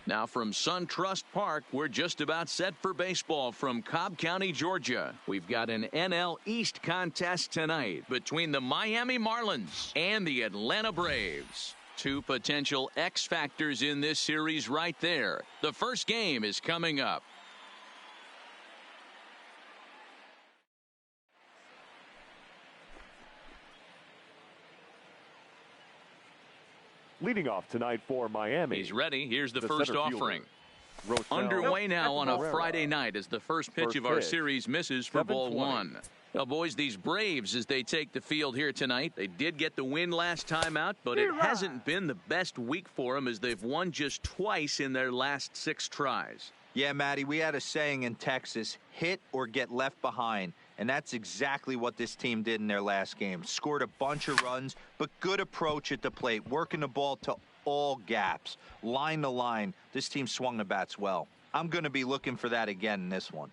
Now from SunTrust Park, we're just about set for baseball from Cobb County, Georgia. We've got an NL East contest tonight between the Miami Marlins and the Atlanta Braves. Two potential X factors in this series right there. The first game is coming up. Leading off tonight for Miami. He's ready. Here's the first offering. Underway now on a Friday night as the first pitch of our series misses for ball one. Well, boys, these Braves, as they take the field here tonight, they did get the win last time out, but it hasn't been the best week for them as they've won just twice in their last 6 tries. Yeah, Matty, we had a saying in Texas, hit or get left behind. And that's exactly what this team did in their last game. Scored a bunch of runs, but good approach at the plate, working the ball to all gaps, line to line. This team swung the bats well. I'm going to be looking for that again in this one.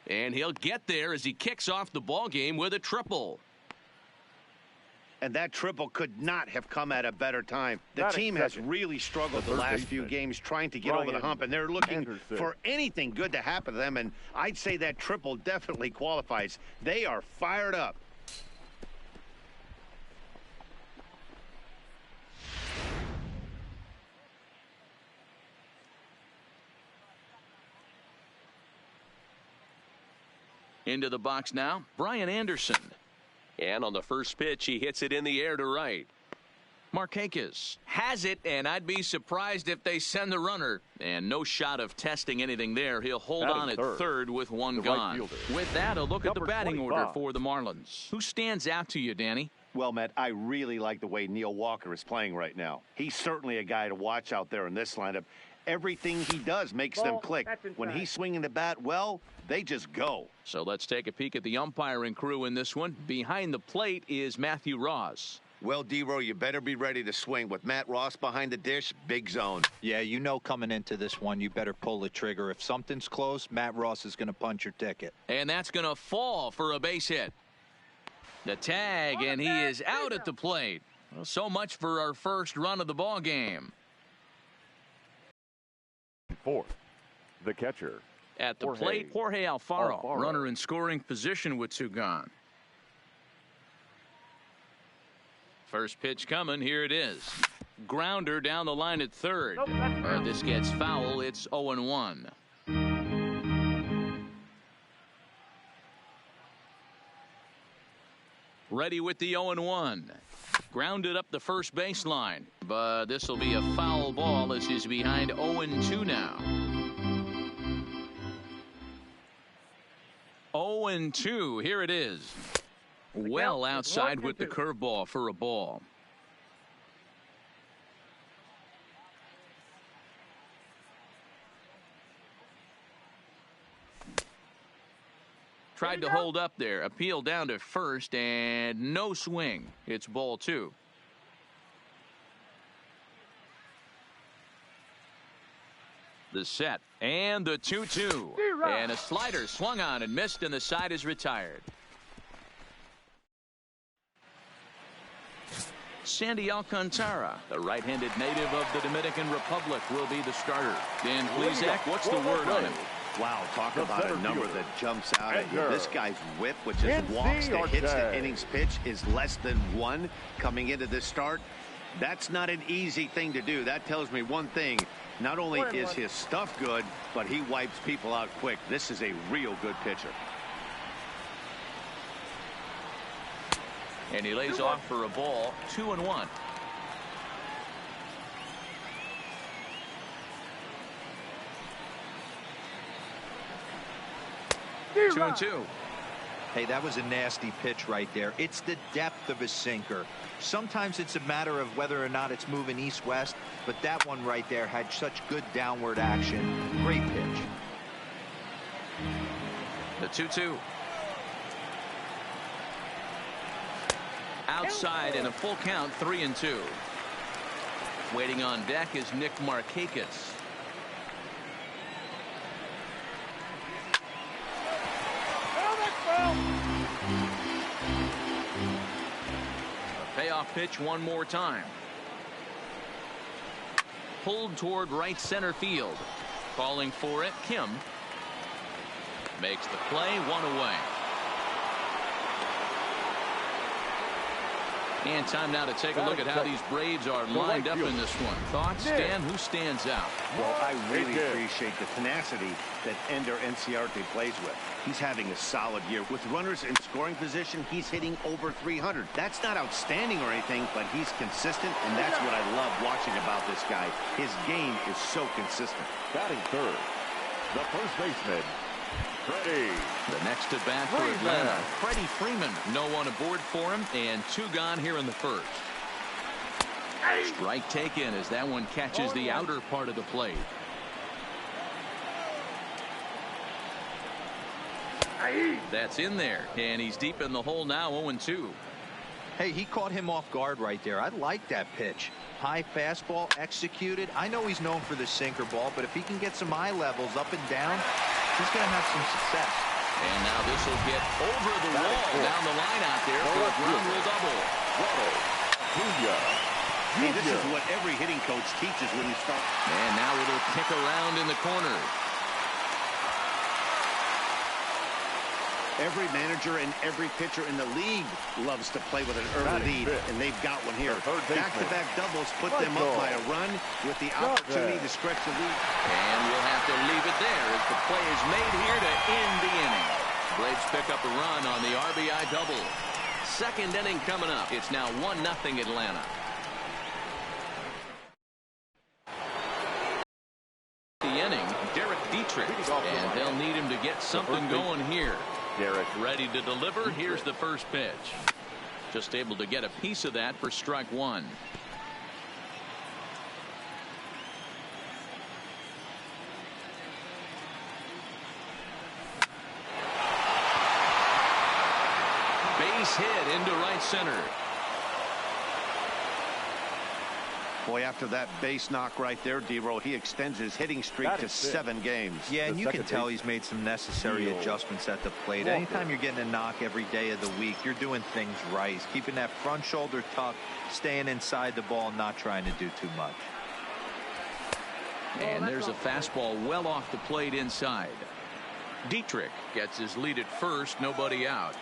And he'll get there as he kicks off the ball game with a triple. And that triple could not have come at a better time. The team has really struggled the last few games trying to get over the hump, and they're looking for anything good to happen to them, and I'd say that triple definitely qualifies. They are fired up. Into the box now, Brian Anderson. And on the first pitch, he hits it in the air to right. Markakis has it, and I'd be surprised if they send the runner. And no shot of testing anything there. He'll hold on at third with one gone. With that, a look at the batting order for the Marlins. Who stands out to you, Danny? Well, Matt, I really like the way Neil Walker is playing right now. He's certainly a guy to watch out there in this lineup. Everything he does makes them click. When he's swinging the bat well, they just go. So let's take a peek at the umpiring crew in this one. Behind the plate is Matthew Ross. Well, D-Row, you better be ready to swing. With Matt Ross behind the dish, big zone. Yeah, you know coming into this one, you better pull the trigger. If something's close, Matt Ross is going to punch your ticket. And that's going to fall for a base hit. The tag, and he is out at the plate. Well, so much for our first run of the ball game. Fourth, the catcher. At the plate, Jorge Alfaro, runner in scoring position with 2 gone. First pitch coming, here it is. Grounder down the line at third. This gets foul, it's 0-1. Ready with the 0-1. Grounded up the first baseline, but this will be a foul ball as he's behind 0-2 now. 0-2, here it is. Well outside with the curveball for a ball. Tried to hold up there. Appeal down to first and no swing. It's ball 2. The set and the 2-2. And a slider swung on and missed, and the side is retired. Sandy Alcantara, the right-handed native of the Dominican Republic, will be the starter. Dan Plesac, what's the word on him? Wow, talk about a number that jumps out at you. This guy's whip, which is walks to hits to innings pitch, is less than 1 coming into this start. That's not an easy thing to do. That tells me one thing. Not only is his stuff good, but he wipes people out quick. This is a real good pitcher. And he lays off for a ball, 2-1. Two and two. Hey, that was a nasty pitch right there. It's the depth of his sinker. Sometimes it's a matter of whether or not it's moving east-west, but that one right there had such good downward action. Great pitch. The 2-2. Outside in a full count, 3-2. Waiting on deck is Nick Markakis. A payoff pitch one more time. pulled toward right center field. Calling for it, Kim. Makes the play, one away. And time now to take a look at how these Braves are lined up in this one. Thoughts, Dan? Who stands out? Well, I really appreciate the tenacity that Ender Enciarte plays with. He's having a solid year. With runners in scoring position, he's hitting over 300. That's not outstanding or anything, but he's consistent, and that's what I love watching about this guy. His game is so consistent. Batting third, the first baseman, Freddie. The next at bat for Atlanta, Freddie Freeman. No one aboard for him, and two gone here in the first. Strike taken as that one catches the outer part of the plate. That's in there, and he's deep in the hole now, 0-2. Hey, he caught him off guard right there. I like that pitch. High fastball executed. I know he's known for the sinker ball, but if he can get some eye levels up and down, he's going to have some success. And now this will get over the wall down the line out there for a ground rule double. Hey, this is what every hitting coach teaches when you start. And now it'll kick around in the corner. Every manager and every pitcher in the league loves to play with an early lead, and they've got one here. Back-to-back doubles put them up by a run with the opportunity to stretch the lead. And we'll have to leave it there as the play is made here to end the inning. Braves pick up a run on the RBI double. Second inning coming up. It's now 1-0 Atlanta. The inning, Derek Dietrich, and they'll need him to get something going here. Derek ready to deliver. Here's the first pitch. Just able to get a piece of that for strike one. Base hit into right center. Boy, after that base knock right there, D-Roll, he extends his hitting streak to 7 games. Yeah, and you can tell he's made some necessary adjustments at the plate. Anytime you're getting a knock every day of the week, you're doing things right. He's keeping that front shoulder tucked, staying inside the ball, not trying to do too much. And there's a fastball well off the plate inside. Dietrich gets his lead at first, nobody out.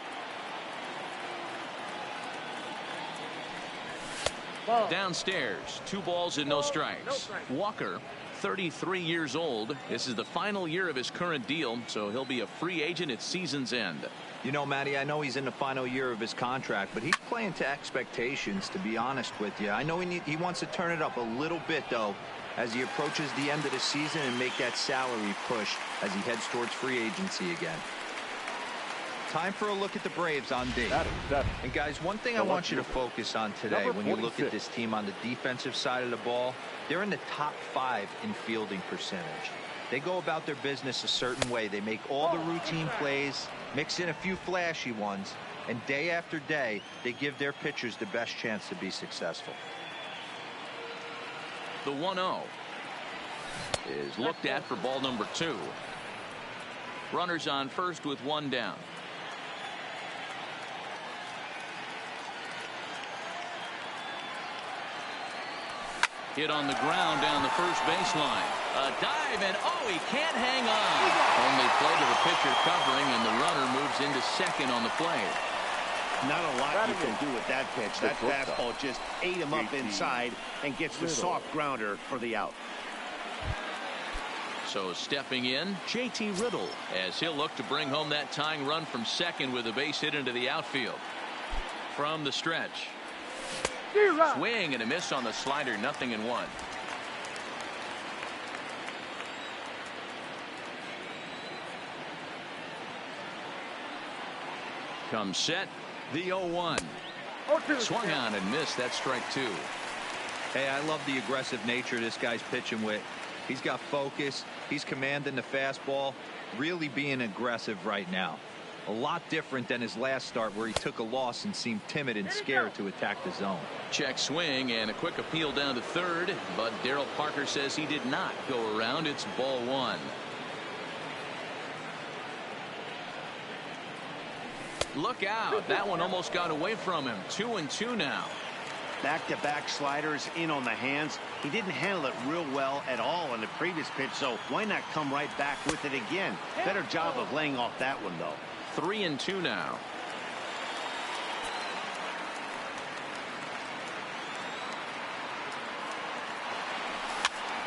Downstairs, 2 balls and no strikes. Walker, 33 years old. This is the final year of his current deal, so he'll be a free agent at season's end. You know, Matty, I know he's in the final year of his contract, but he's playing to expectations, to be honest with you. I know he wants to turn it up a little bit, though, as he approaches the end of the season and make that salary push as he heads towards free agency again. Time for a look at the Braves on D. And guys, one thing I want you to focus on today when you look at this team on the defensive side of the ball, they're in the top 5 in fielding percentage. They go about their business a certain way. They make all the routine plays, mix in a few flashy ones, and day after day, they give their pitchers the best chance to be successful. The 1-0 is looked at for ball number 2. Runners on first with 1 down. Hit on the ground down the first baseline. A dive, and oh, he can't hang on. Only play to the pitcher covering, and the runner moves into second on the play. Not a lot you can do with that pitch. That fastball just ate him up inside and gets the soft grounder for the out. So stepping in, JT Riddle, as he'll look to bring home that tying run from second with a base hit into the outfield. From the stretch. Swing and a miss on the slider, 0-1. Comes set, the 0-1. Swung on and missed. That's strike 2. Hey, I love the aggressive nature this guy's pitching with. He's got focus. He's commanding the fastball, really being aggressive right now. A lot different than his last start where he took a loss and seemed timid and scared to attack the zone. Check swing and a quick appeal down to third, but Darryl Parker says he did not go around. It's ball 1. Look out. That one almost got away from him. 2-2 now. Back-to-back sliders in on the hands. He didn't handle it real well at all on the previous pitch, so why not come right back with it again? Better job of laying off that one, though. 3-2 now.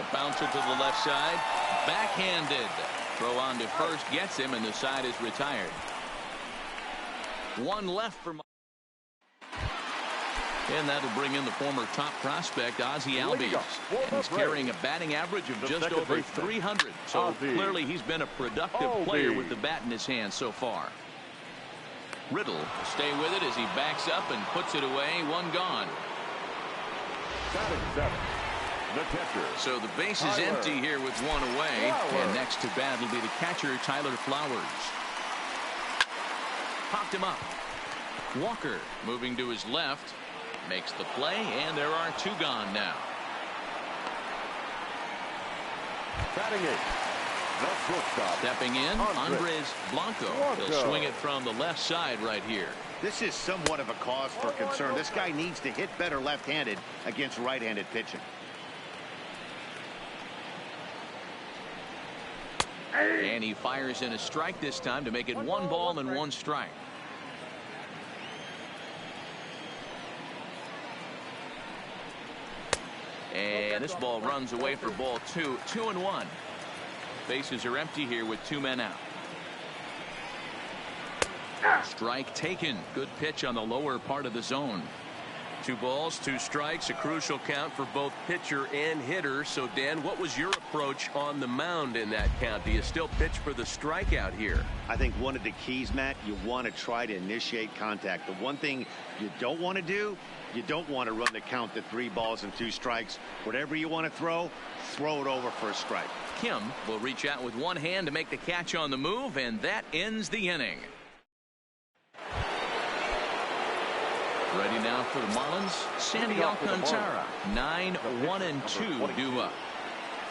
A bouncer to the left side. Backhanded. Throw on to first gets him, and the side is retired. One left for. And that'll bring in the former top prospect, Ozzie Albies. He's carrying a batting average of just over 300. So clearly he's been a productive player with the bat in his hand so far. Riddle will stay with it as he backs up and puts it away. One gone. The catcher. So the base is empty here with one away. And next to bat will be the catcher, Tyler Flowers. Popped him up. Walker moving to his left. Makes the play, and there are two gone now. Batting eighth, the shortstop. Stepping in, Andres Blanco. He'll swing it from the left side right here. This is somewhat of a cause for concern. This guy needs to hit better left-handed against right-handed pitching. And he fires in a strike this time to make it 1 ball and 1 strike. And this ball runs away for ball 2. 2-1. Bases are empty here with 2 men out. Strike taken. Good pitch on the lower part of the zone. 2 balls, 2 strikes, a crucial count for both pitcher and hitter. So, Dan, what was your approach on the mound in that count? Do you still pitch for the strikeout here? I think one of the keys, Matt, you want to try to initiate contact. The one thing you don't want to do, you don't want to run the count to 3 balls and 2 strikes. Whatever you want to throw it over for a strike. Kim will reach out with one hand to make the catch on the move, and that ends the inning. Ready now for the Marlins, Sandy Alcantara. 9-1-2 due up.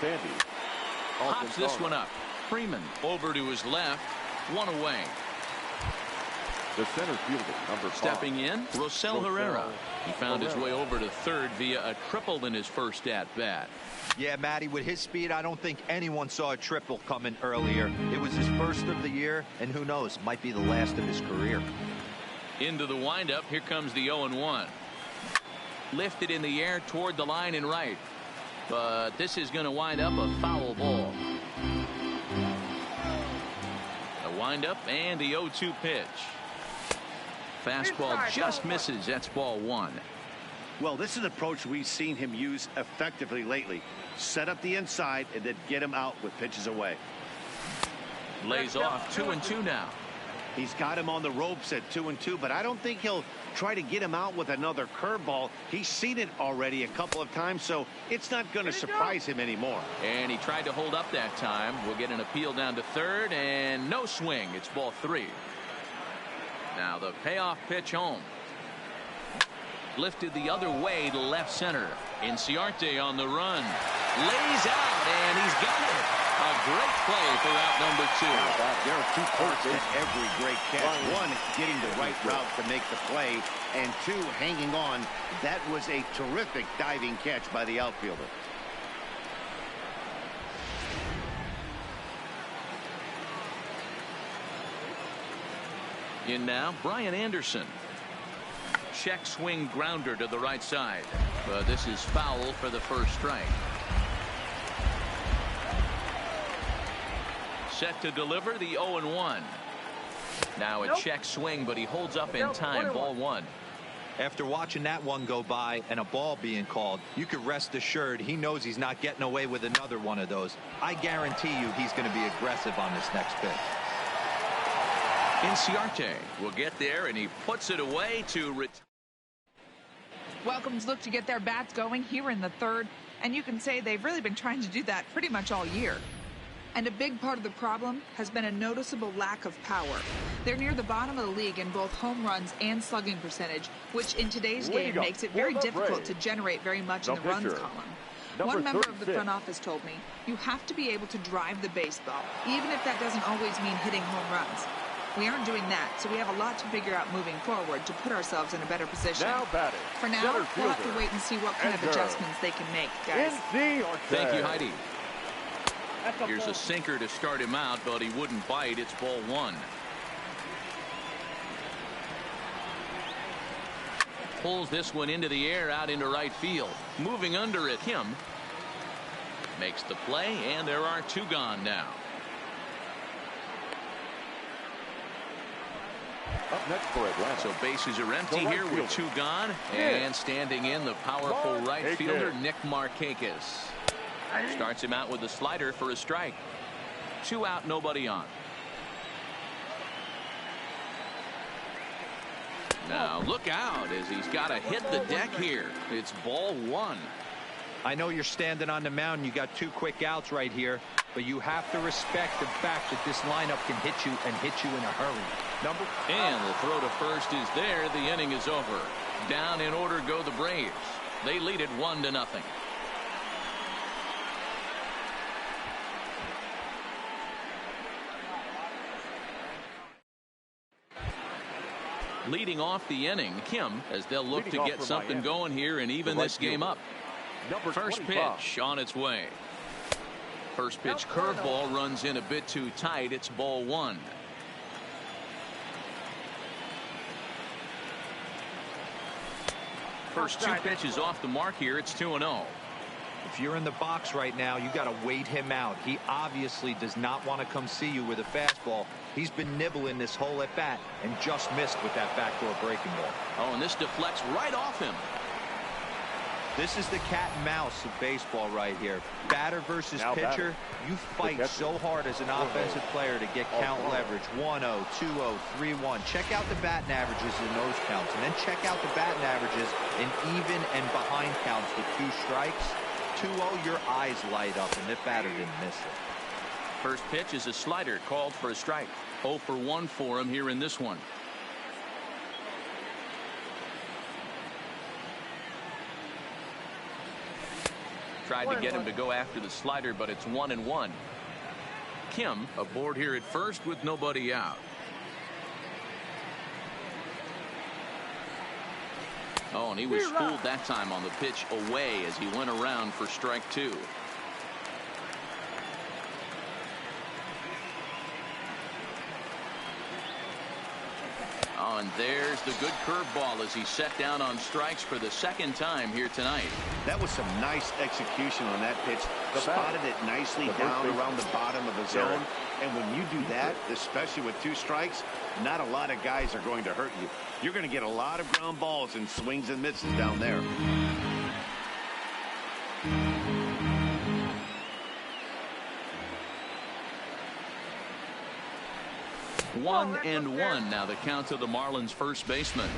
Sandy Pops this one up. Freeman over to his left. 1 away. The center fielder, number 5. Stepping in, Rosell Herrera. He found his way over to third via a triple in his first at-bat. Yeah, Matty, with his speed, I don't think anyone saw a triple coming earlier. It was his first of the year, and who knows, might be the last of his career. Into the windup. Here comes the 0-1. Lifted in the air toward the line and right. But this is going to wind up a foul ball. A windup and the 0-2 pitch. Fastball just misses. That's ball 1. Well, this is an approach we've seen him use effectively lately. Set up the inside and then get him out with pitches away. Lays off 2-2 now. He's got him on the ropes at 2-2, but I don't think he'll try to get him out with another curveball. He's seen it already a couple of times, so it's not going to surprise him anymore. And he tried to hold up that time. We'll get an appeal down to third, and no swing. It's ball 3. Now the payoff pitch home. Lifted the other way to left center. Inciarte on the run. Lays out, and he's got it. A great play for route number 2. There are 2 parts to every great catch. 1, getting the right route to make the play, and 2, hanging on. That was a terrific diving catch by the outfielder. In now, Brian Anderson. Check swing grounder to the right side. But this is foul for the first strike. Set to deliver the 0-1. Now a check swing, but he holds up in time. Ball 1. After watching that one go by and a ball being called, you could rest assured he knows he's not getting away with another one of those. I guarantee you he's going to be aggressive on this next pitch. Inciarte will get there, and he puts it away to retire. Welcomes look to get their bats going here in the 3rd, and you can say they've really been trying to do that pretty much all year. And a big part of the problem has been a noticeable lack of power. They're near the bottom of the league in both home runs and slugging percentage, which in today's game makes it very difficult to generate very much in the runs column. One member of the front office told me, you have to be able to drive the baseball, even if that doesn't always mean hitting home runs. We aren't doing that, so we have a lot to figure out moving forward to put ourselves in a better position. Now batting. For now, we'll have to wait and see what kind of adjustments they can make, guys. Thank you, Heidi. Here's a sinker to start him out, but he wouldn't bite. It's ball one. Pulls this one into the air out into right field. Moving under it, Kim makes the play, and there are two gone now. Up next for Atlanta. So bases are empty here with two gone. And standing in, the powerful right fielder, Nick Markakis. Starts him out with a slider for a strike. 2 out, nobody on. Now look out as he's got to hit the deck here. It's ball one. I know you're standing on the mound. You got 2 quick outs right here, but you have to respect the fact that this lineup can hit you and hit you in a hurry. And the throw to first is there. The inning is over. Down in order go the Braves. They lead it 1-0. Leading off the inning, Kim, as they'll look to get something going here and even this game up. First pitch on its way. First pitch curveball runs in a bit too tight. It's ball one. First 2 pitches off the mark here. It's 2-0. If you're in the box right now, you got to wait him out. He obviously does not want to come see you with a fastball. He's been nibbling this whole at bat and just missed with that backdoor breaking ball. Oh, and this deflects right off him. This is the cat and mouse of baseball right here. Batter versus pitcher. You fight so hard as an offensive player to get count leverage. 1-0, 2-0, 3-1. Check out the batting averages in those counts, and then check out the batting averages in even and behind counts with 2 strikes. 2-0, your eyes light up, and the batter didn't miss it. First pitch is a slider called for a strike. 0 for 1 for him here in this one. Tried to get him to go after the slider, but it's 1-1. Kim aboard here at first with nobody out. Oh, and he was fooled that time on the pitch away as he went around for strike 2. Oh, and there's the good curveball as he set down on strikes for the 2nd time here tonight. That was some nice execution on that pitch. Spotted it nicely down around the bottom of the zone. And when you do that, especially with 2 strikes, not a lot of guys are going to hurt you. You're going to get a lot of ground balls and swings and misses down there. 1-1 now the count to the Marlins first baseman.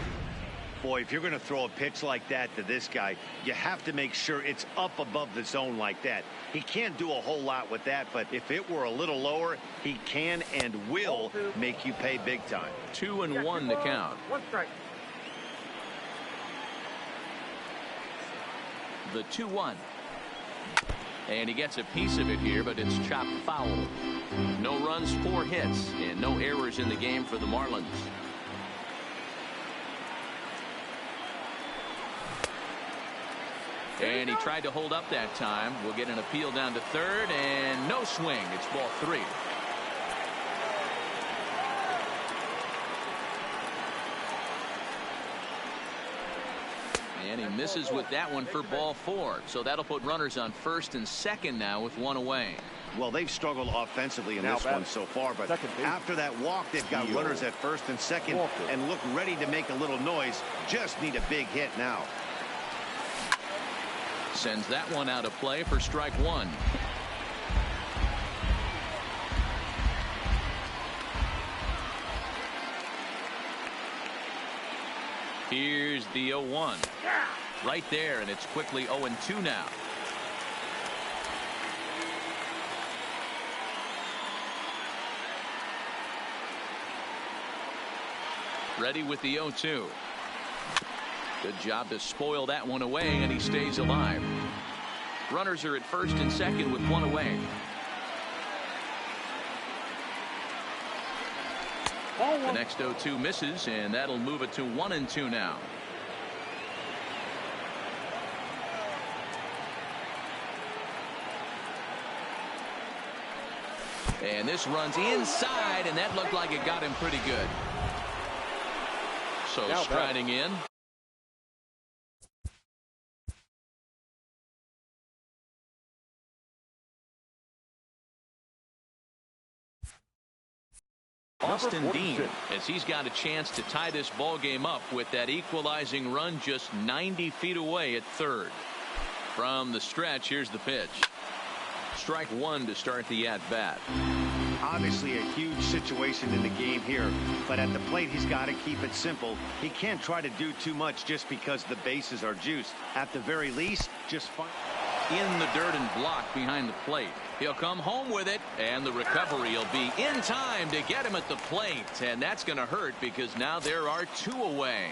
Boy, if you're going to throw a pitch like that to this guy, you have to make sure it's up above the zone like that. He can't do a whole lot with that, but if it were a little lower, he can and will make you pay big time. 2-1 the count. 1 strike. The 2-1. And he gets a piece of it here, but it's chopped foul. No runs, 4 hits, and no errors in the game for the Marlins. And he tried to hold up that time. We'll get an appeal down to third, and no swing. It's ball 3. And he misses with that one for ball 4. So that'll put runners on first and second now with 1 away. Well, they've struggled offensively in this one so far, but after that walk, they've got runners at first and second and look ready to make a little noise. Just need a big hit now. Sends that one out of play for strike 1. Here's the 0-1. Right there, and it's quickly 0-2 now. Ready with the 0-2. Good job to spoil that one away, and he stays alive. Runners are at first and second with 1 away. The next 0-2 misses, and that'll move it to 1-2 now. And this runs inside, and that looked like it got him pretty good. So now striding in. Austin Dean, as he's got a chance to tie this ball game up with that equalizing run just 90 feet away at third. From the stretch, here's the pitch. Strike one to start the at-bat. Obviously a huge situation in the game here, but at the plate he's got to keep it simple. He can't try to do too much just because the bases are juiced. At the very least, just find in the dirt and block behind the plate. He'll come home with it, and the recovery will be in time to get him at the plate, and that's going to hurt because now there are two away.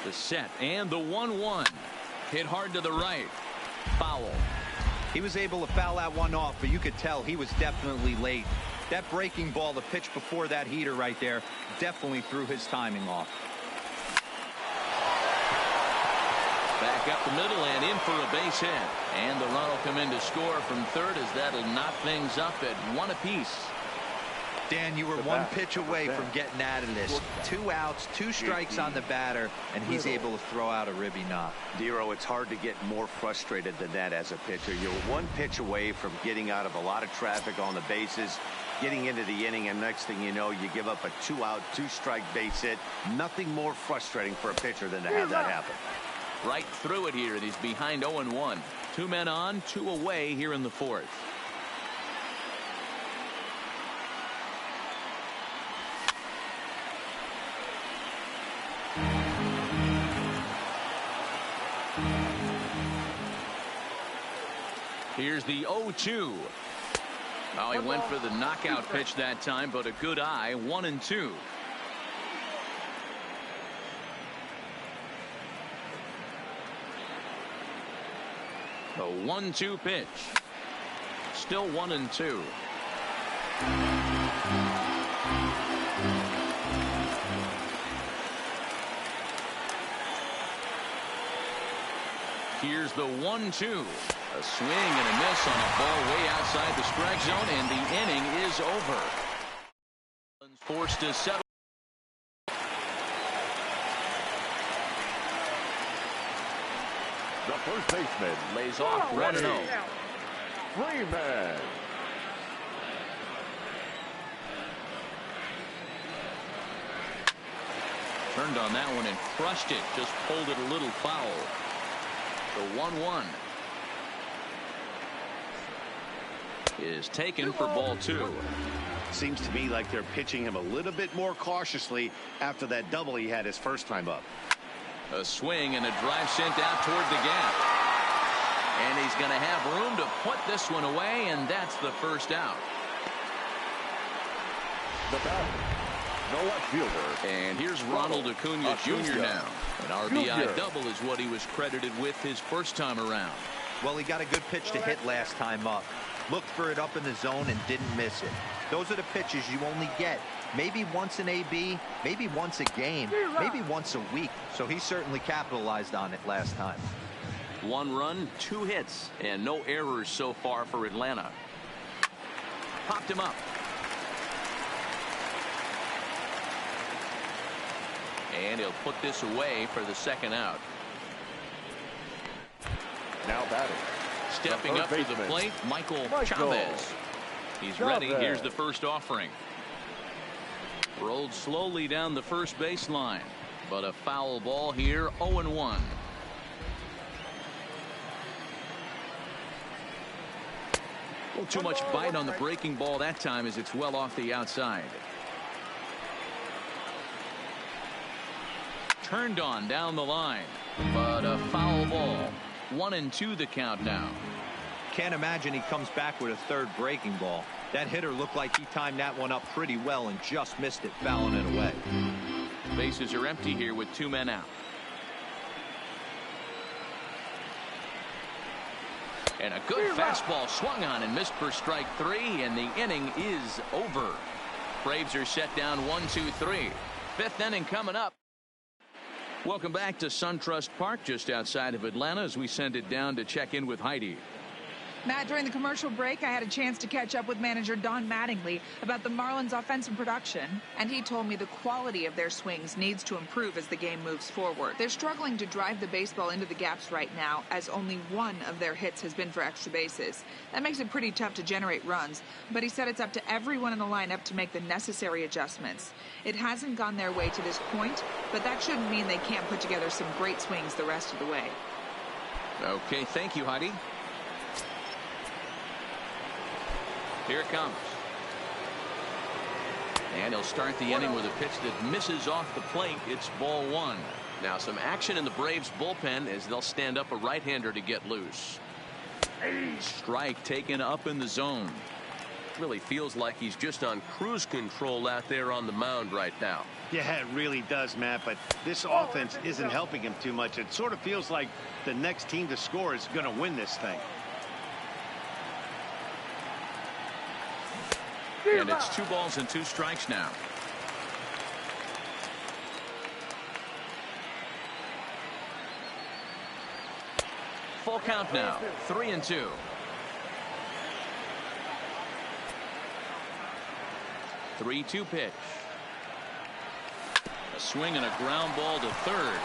The set and the 1-1 hit hard to the right. Foul. He was able to foul that one off, but you could tell he was definitely late. That breaking ball, the pitch before that heater right there, definitely threw his timing off. Back up the middle and in for a base hit. And the run will come in to score from third as that'll knock things up at one apiece. Dan, you were one pitch away from getting out of this. 2 outs, 2 strikes on the batter, and he's able to throw out a ribby knock. Dero, it's hard to get more frustrated than that as a pitcher. You're one pitch away from getting out of a lot of traffic on the bases, getting into the inning, and next thing you know, you give up a 2-out, 2-strike base hit. Nothing more frustrating for a pitcher than to have that happen. Right through it here, and he's behind 0-1. 2 men on, 2 away here in the fourth. Here's the 0-2. Oh, he went for the knockout pitch that time, but a good eye. 1-2. A 1-2 pitch. Still 1-2. Here's the 1-2. A swing and a miss on a ball way outside the strike zone, and the inning is over. Forced to settle. The first baseman lays off 1-0. Freeman. Turned on that one and crushed it. Just pulled it a little foul. The 1-1 is taken for ball 2. Seems to me like they're pitching him a little bit more cautiously after that double he had his first time up. A swing and a drive sent out toward the gap. And he's going to have room to put this one away, and that's the first out. The batter, no left fielder. And here's Ronald Acuna Jr. now. An RBI double is what he was credited with his first time around. Well, he got a good pitch to hit last time up. Looked for it up in the zone and didn't miss it. Those are the pitches you only get maybe once in AB, maybe once a game, maybe once a week. So he certainly capitalized on it last time. 1 run, 2 hits, and no errors so far for Atlanta. Popped him up. And he'll put this away for the second out. Now batting. Stepping up to the plate, Michael Chavez. He's ready. Here's the first offering. Rolled slowly down the first baseline, but a foul ball here. 0-1. Well, too much bite on the breaking ball that time as it's well off the outside. Turned on down the line, but a foul ball. 1-2 the count now. Can't imagine he comes back with a third breaking ball. That hitter looked like he timed that one up pretty well and just missed it, fouling it away. Bases are empty here with 2 men out. And a good fastball swung on and missed for strike 3, and the inning is over. Braves are set down 1-2-3. 5th inning coming up. Welcome back to SunTrust Park just outside of Atlanta as we send it down to check in with Heidi. Matt, during the commercial break, I had a chance to catch up with manager Don Mattingly about the Marlins' offensive production, and he told me the quality of their swings needs to improve as the game moves forward. They're struggling to drive the baseball into the gaps right now, as only one of their hits has been for extra bases. That makes it pretty tough to generate runs, but he said it's up to everyone in the lineup to make the necessary adjustments. It hasn't gone their way to this point, but that shouldn't mean they can't put together some great swings the rest of the way. Okay, thank you, Heidi. Here it comes. And he'll start the inning with a pitch that misses off the plate. It's ball 1. Now some action in the Braves bullpen as they'll stand up a right-hander to get loose. Strike taken up in the zone. Really feels like he's just on cruise control out there on the mound right now. Yeah, it really does, Matt, but this offense isn't helping him too much. It sort of feels like the next team to score is going to win this thing. And it's 2 balls and 2 strikes now. Full count now. 3-2. The 3-2 pitch. A swing and a ground ball to third.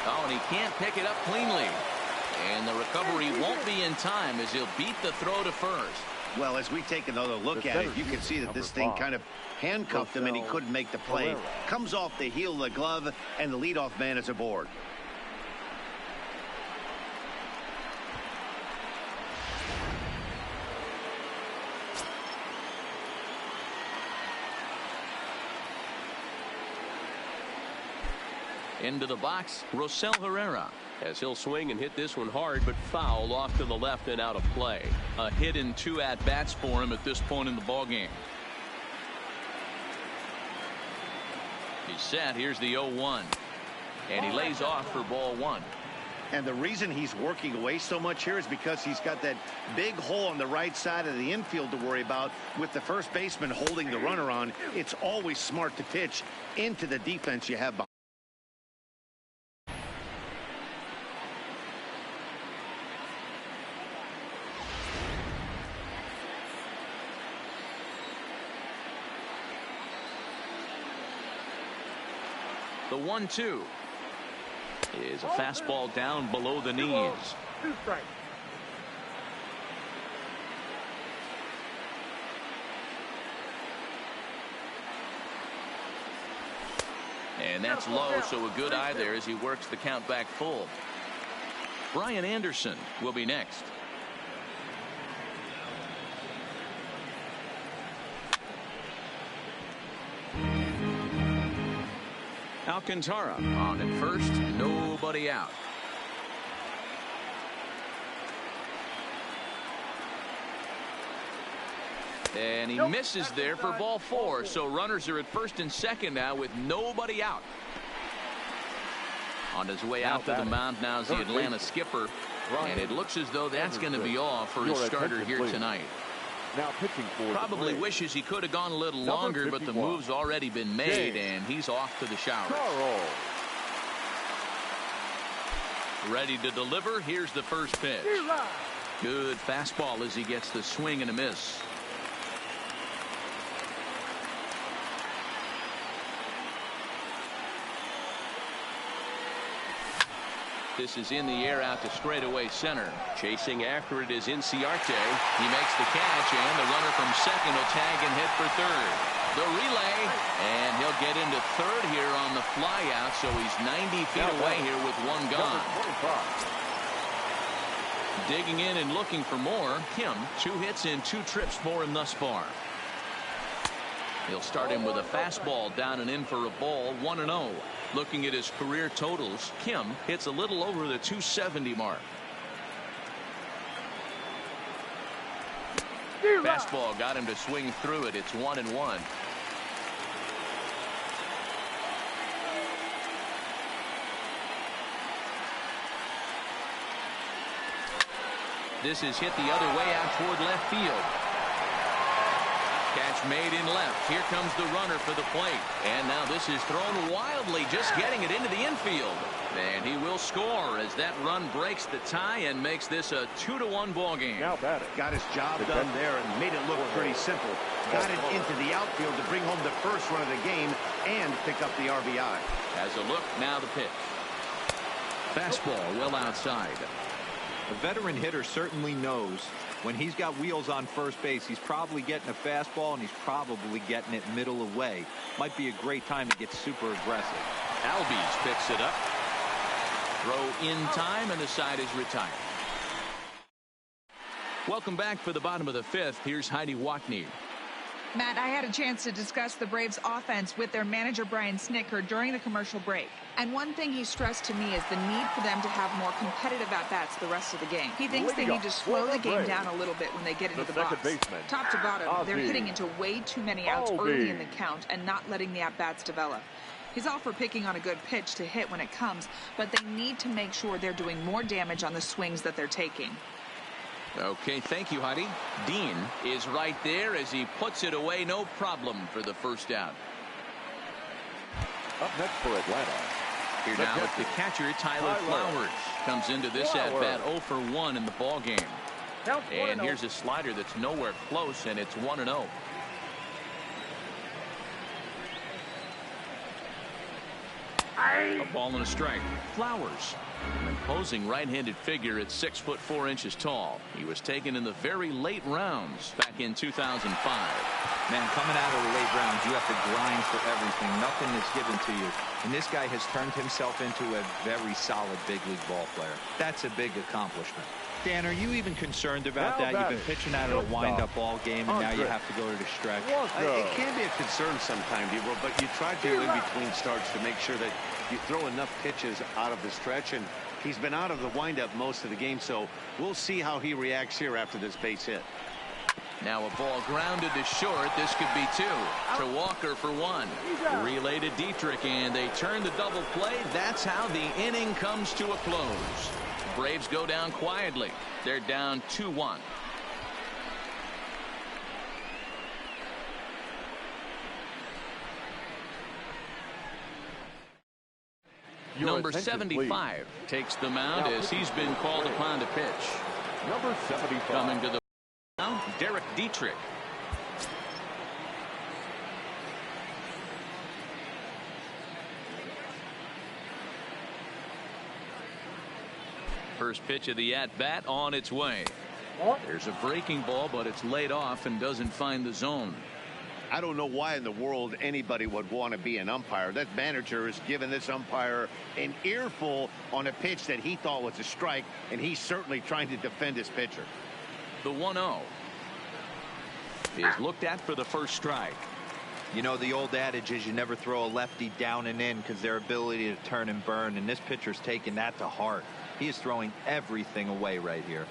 Oh, and he can't pick it up cleanly. And the recovery won't be in time as he'll beat the throw to first. Well, as we take another look at it, you can see that this thing kind of handcuffed him and he couldn't make the play. Comes off the heel of the glove, and the leadoff man is aboard. Into the box, Rosell Herrera. As he'll swing and hit this one hard, but foul off to the left and out of play. A hit and 2 at-bats for him at this point in the ballgame. He's set. Here's the 0-1. And he lays off for ball 1. And the reason he's working away so much here is because he's got that big hole on the right side of the infield to worry about with the first baseman holding the runner on. It's always smart to pitch into the defense you have behind. The 1-2 is a fastball down below the knees. 2 strikes. And that's low, so a good eye there as he works the count back full. Brian Anderson will be next. Alcantara on at first, nobody out. And he misses there for ball 4, so runners are at first and second now with nobody out. On his way out to the mound now is the Atlanta skipper, and it looks as though that's going to be all for his starter here tonight. Now pitching for Probably wishes he could have gone a little longer, but the move's already been made, and he's off to the shower. Ready to deliver. Here's the first pitch. Good fastball as he gets the swing and a miss. This is in the air out to straightaway center. Chasing after it is Inciarte. He makes the catch, and the runner from second will tag and hit for third. The relay, and he'll get into third here on the fly out, so he's 90 feet away here with 1 gone. Digging in and looking for more. Kim, 2 hits and 2 trips for him thus far. He'll start him with a fastball down and in for a ball, 1-0. Looking at his career totals, Kim hits a little over the 270 mark. Fastball got him to swing through it. It's 1-1. this is hit the other way out toward left field. Catch made in left. Here comes the runner for the plate. And now this is thrown wildly, just getting it into the infield. And he will score as that run breaks the tie and makes this a 2-1 ball game. Now batting. Got his job done there and made it look pretty simple. Got it into the outfield to bring home the first run of the game and pick up the RBI. As a look, now the pitch. Fastball well outside. A veteran hitter certainly knows when he's got wheels on first base, he's probably getting a fastball and he's probably getting it middle away. Might be a great time to get super aggressive. Albies picks it up. Throw in time, and the side is retired. Welcome back for the bottom of the fifth. Here's Heidi Watney. Matt, I had a chance to discuss the Braves offense with their manager Brian Snitker during the commercial break. And one thing he stressed to me is the need for them to have more competitive at-bats the rest of the game. He thinks they need to slow the game down a little bit when they get into the box. Top to bottom, they're hitting into way too many outs early in the count and not letting the at-bats develop. He's all for picking on a good pitch to hit when it comes, but they need to make sure they're doing more damage on the swings that they're taking. Okay, thank you, Heidi. Dean is right there as he puts it away, no problem for the first out. Up next for Atlanta. Here now is the catcher, Tyler Flowers. Comes into this at-bat 0 for 1 in the ball game. And here's a slider that's nowhere close, and it's 1-0. A ball and a strike. Flowers, an imposing right-handed figure at 6'4" tall. He was taken in the very late rounds back in 2005. Man, coming out of the late rounds, you have to grind for everything. Nothing is given to you. And this guy has turned himself into a very solid big league ball player. That's a big accomplishment. Dan, are you even concerned about that? You've been pitching out of a wind-up ball game, and now you have to go to the stretch. It can be a concern sometimes, D-Roll, but you try to in between starts to make sure that you throw enough pitches out of the stretch, and he's been out of the windup most of the game, so we'll see how he reacts here after this base hit. Now a ball grounded to short. This could be 2 to Walker for 1. Relay to Dietrich, and they turn the double play. That's how the inning comes to a close. Braves go down quietly. They're down 2-1. Number 75 takes the mound as he's been called upon to pitch. Number 75. Coming to the mound, Derek Dietrich. First pitch of the at-bat on its way. There's a breaking ball, but it's laid off and doesn't find the zone. I don't know why in the world anybody would want to be an umpire. That manager has given this umpire an earful on a pitch that he thought was a strike, and he's certainly trying to defend his pitcher. The 1-0 is looked at for the first strike. You know, the old adage is you never throw a lefty down and in because their ability to turn and burn, and this pitcher's taking that to heart. He is throwing everything away right here.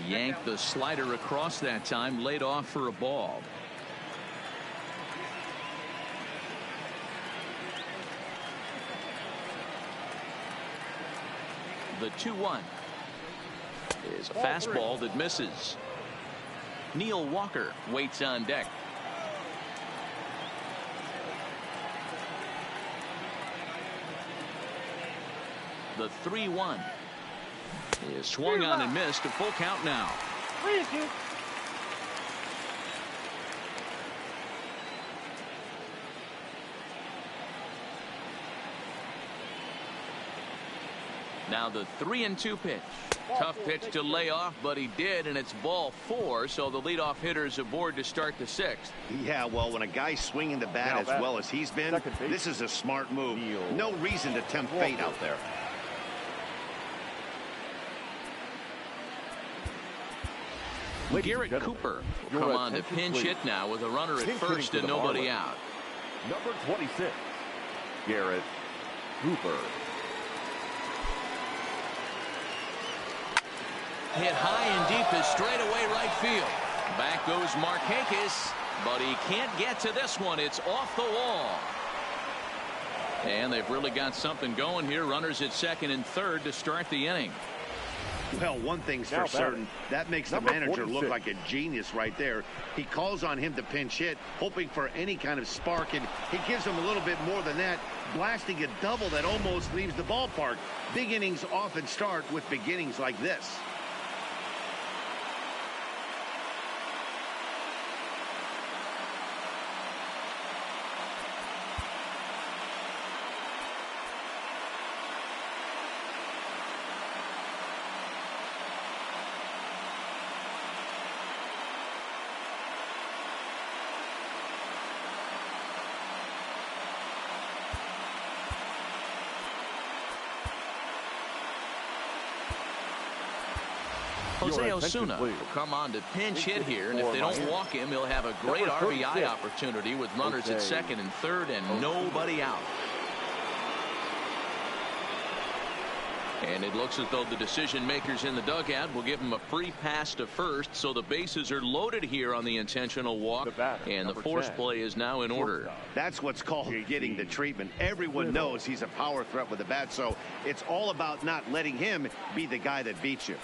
Yanked the slider across that time, laid off for a ball. The 2-1 is a fastball that misses. Neil Walker waits on deck. The 3-1 is swung on and missed. A full count now. Now the 3-2 pitch. Tough pitch to lay off, but he did, and it's ball 4, so the leadoff hitter is aboard to start the 6th. Yeah, well, when a guy's swinging the bat as well as he's been, this is a smart move. No reason to tempt fate out there. Garrett Cooper will come on to pinch hit now with a runner at first and nobody out. Number 26, Garrett Cooper. Hit high and deep to straightaway right field. Back goes Markakis, but he can't get to this one. It's off the wall. And they've really got something going here. Runners at second and third to start the inning. Well, one thing's for certain. That makes the manager look like a genius right there. He calls on him to pinch hit, hoping for any kind of spark, and he gives him a little bit more than that, blasting a double that almost leaves the ballpark. Big innings often start with beginnings like this. Jose Osuna will come on to pinch hit here, and if they don't walk him, he'll have a great RBI opportunity with runners at second and third and nobody out. And it looks as though the decision makers in the dugout will give him a free pass to first, so the bases are loaded here on the intentional walk, and the force play is now in order. That's what's called getting the treatment. Everyone knows he's a power threat with the bat, so it's all about not letting him be the guy that beats you.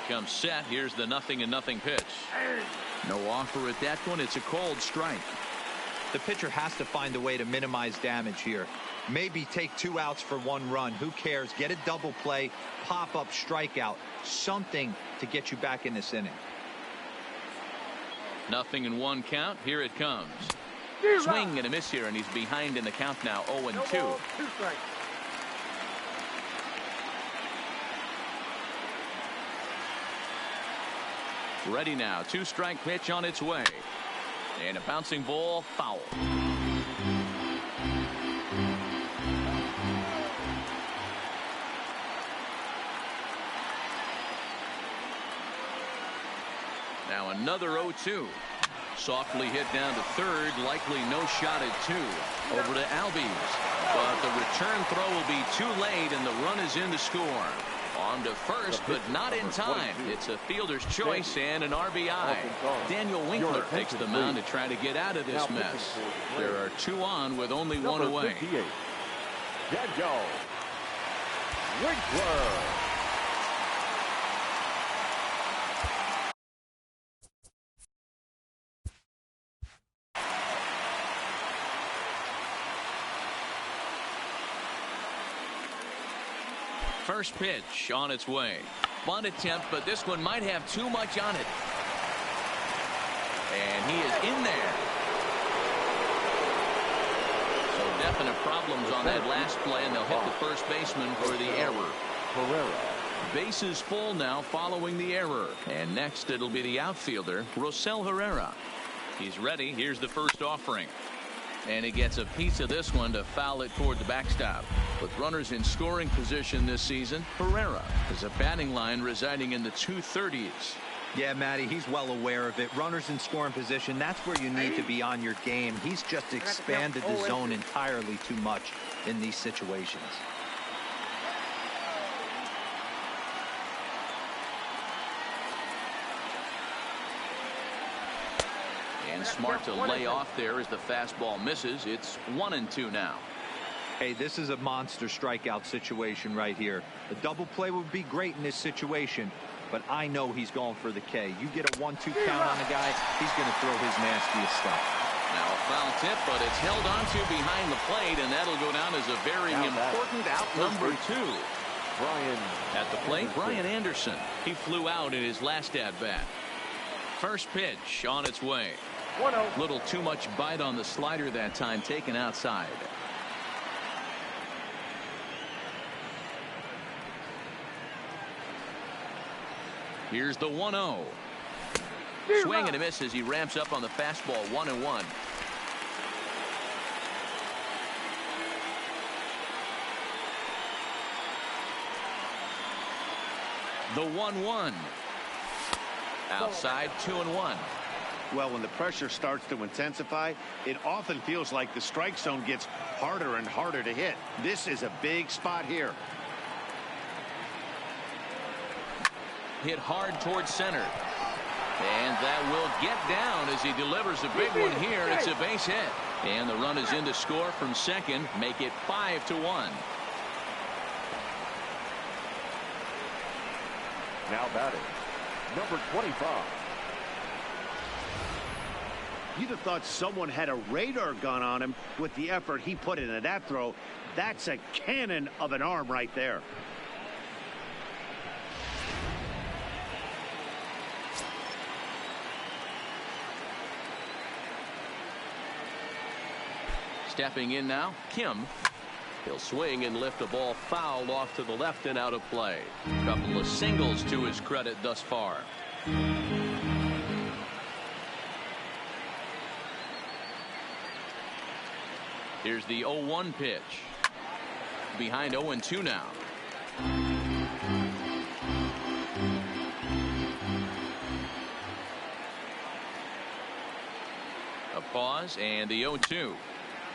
Comes set. Here's the 0-0 pitch. No offer at that one. It's a cold strike. The pitcher has to find a way to minimize damage here. Maybe take 2 outs for 1 run. Who cares? Get a double play, pop up, strikeout, something to get you back in this inning. 0-1 count. Here it comes. Swing and a miss here, and he's behind in the count now. 0-2. Ready now. 2-strike pitch on its way. And a bouncing ball, foul. Now another 0-2. Softly hit down to third. Likely no shot at 2. Over to Albies. But the return throw will be too late, and the run is in to score. On to first, but not in time. It's a fielder's choice and an RBI. Daniel Winkler takes the mound to try to get out of this mess. There are 2 on with only 1 away. Daniel Winkler. First pitch on its way. Bunt attempt, but this one might have too much on it. And he is in there. So definite problems on that last play, and they'll hit the first baseman for the error. Bases full now following the error. And next it'll be the outfielder, Rosell Herrera. He's ready. Here's the first offering. And he gets a piece of this one to foul it toward the backstop. With runners in scoring position this season, Herrera has a batting line residing in the 230s. Yeah, Matty, he's well aware of it. Runners in scoring position, that's where you need to be on your game. He's just expanded the zone entirely too much in these situations. And smart to lay off there as the fastball misses. It's 1-2 now. Hey, this is a monster strikeout situation right here. A double play would be great in this situation, but I know he's going for the K. You get a 1-2 count on a guy, he's going to throw his nastiest stuff. Now a foul tip, but it's held onto behind the plate, and that'll go down as a very important out number 2. At the plate, Brian Anderson. He flew out in his last at-bat. First pitch on its way. Little too much bite on the slider that time, taken outside. Here's the 1-0. Swing and a miss as he ramps up on the fastball. 1-1. The 1-1. Outside, 2-1. Well, when the pressure starts to intensify, it often feels like the strike zone gets harder and harder to hit. This is a big spot here. Hit hard towards center. And that will get down as he delivers a big one here. It's a base hit. And the run is in to score from second. Make it 5-1. Now batting, number 25. You'd have thought someone had a radar gun on him with the effort he put into that throw. That's a cannon of an arm right there. Stepping in now, Kim. He'll swing and lift a ball foul off to the left and out of play. A couple of singles to his credit thus far. Here's the 0-1 pitch. Behind 0-2 now. A pause and the 0-2.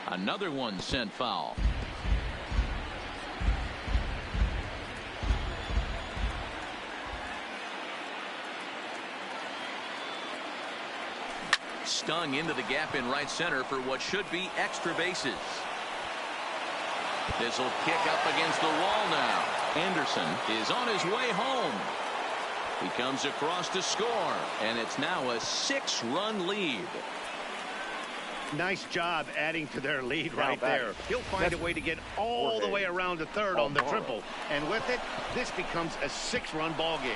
Another one sent foul. Stung into the gap in right center for what should be extra bases. This will kick up against the wall now. Anderson is on his way home. He comes across to score, and it's now a 6-run lead. Nice job adding to their lead right there. He'll find a way to get all the way around to third on the triple. And with it, this becomes a 6-run ball game.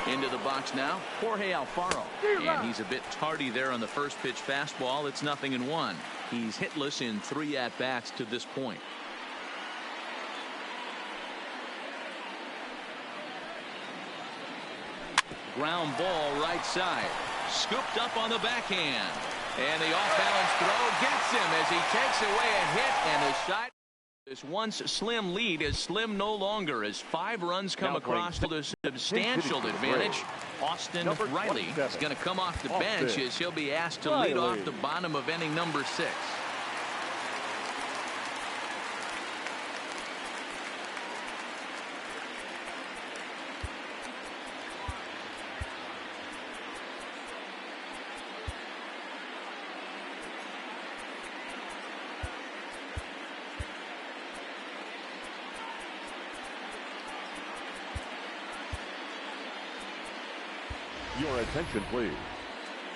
Into the box now, Jorge Alfaro. And he's a bit tardy there on the first pitch fastball. It's 0-1. He's hitless in 3 at-bats to this point. Ground ball right side. Scooped up on the backhand. And the off-balance throw gets him as he takes away a hit, and the shot. This once slim lead is slim no longer as 5 runs come across to the substantial advantage. Austin Riley is going to come off the bench as he'll be asked to lead off the bottom of inning number 6. Your attention, please.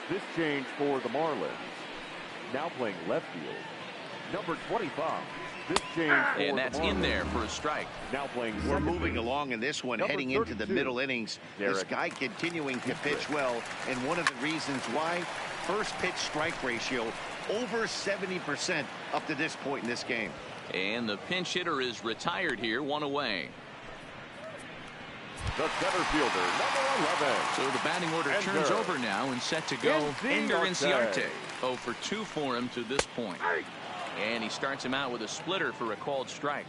This change for the Marlins. Now playing left field, number 25. This change for and that's the Marlins. In there for a strike. Now playing. We're moving along in this one, heading into the middle innings. This guy continuing to pitch well, and one of the reasons why, first pitch strike ratio over 70% up to this point in this game. And the pinch hitter is retired here, 1 away. The center fielder, number 11. So the batting order turns over now and set to go. Ender Inciarte. 0 for 2 for him to this point. And he starts him out with a splitter for a called strike.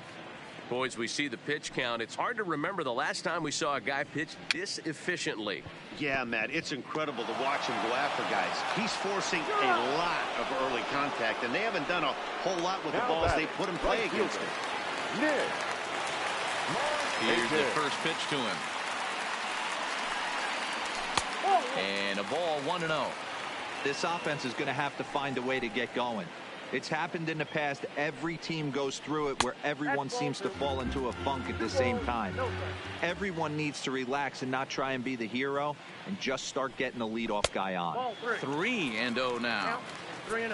Boys, we see the pitch count. It's hard to remember the last time we saw a guy pitch this efficiently. Yeah, Matt, it's incredible to watch him go after guys. He's forcing a lot of early contact, and they haven't done a whole lot with the balls they put him play against him. Here's the first pitch to him. And a ball 1-0. This offense is going to have to find a way to get going. It's happened in the past. Every team goes through it where everyone seems to fall into a funk at the same time. Everyone needs to relax and not try and be the hero and just start getting the leadoff guy on. 3-0 now.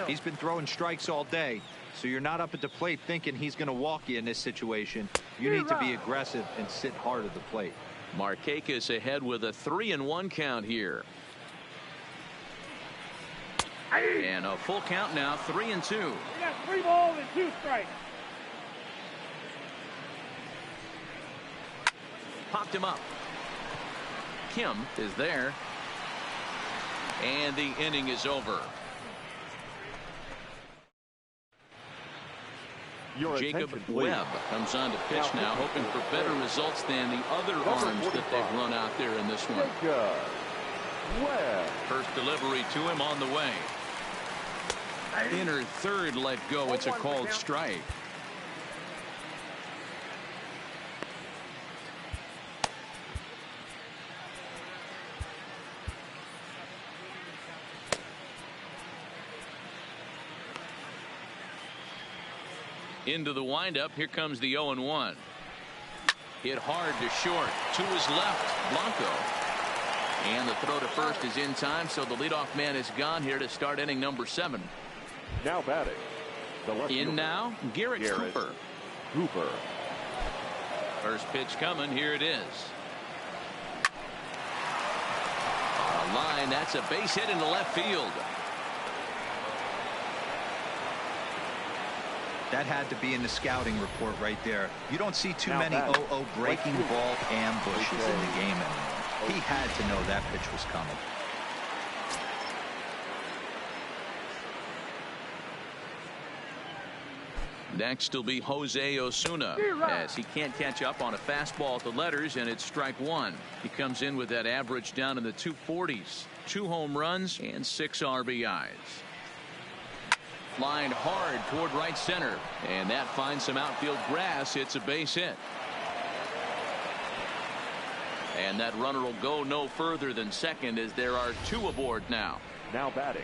He's been throwing strikes all day, so you're not up at the plate thinking he's going to walk you in this situation. You need to be aggressive and sit hard at the plate. Markakis ahead with a 3-1 count here. And a full count now, 3-2. We got 3 balls and 2 strikes. Popped him up. Kim is there. And the inning is over. Jacob Webb comes on to pitch now, hoping for better results than the other arms that they've run out there in this one. First delivery to him on the way. Inner third let go. It's a called strike. Into the windup. Here comes the 0-1. Hit hard to short. To his left, Blanco. And the throw to first is in time, so the leadoff man is gone here to start inning number 7. Now batting. In now, Garrett Cooper. First pitch coming. Here it is. A line. That's a base hit into left field. That had to be in the scouting report right there. You don't see too many 0-0 breaking ball ambushes in the game anymore. He had to know that pitch was coming. Next will be Jose Osuna, as he can't catch up on a fastball at the letters, and it's strike 1. He comes in with that average down in the 240s. 2 home runs and 6 RBIs. Lined hard toward right center, and that finds some outfield grass. It's a base hit. And that runner will go no further than second, as there are 2 aboard now. Now batting.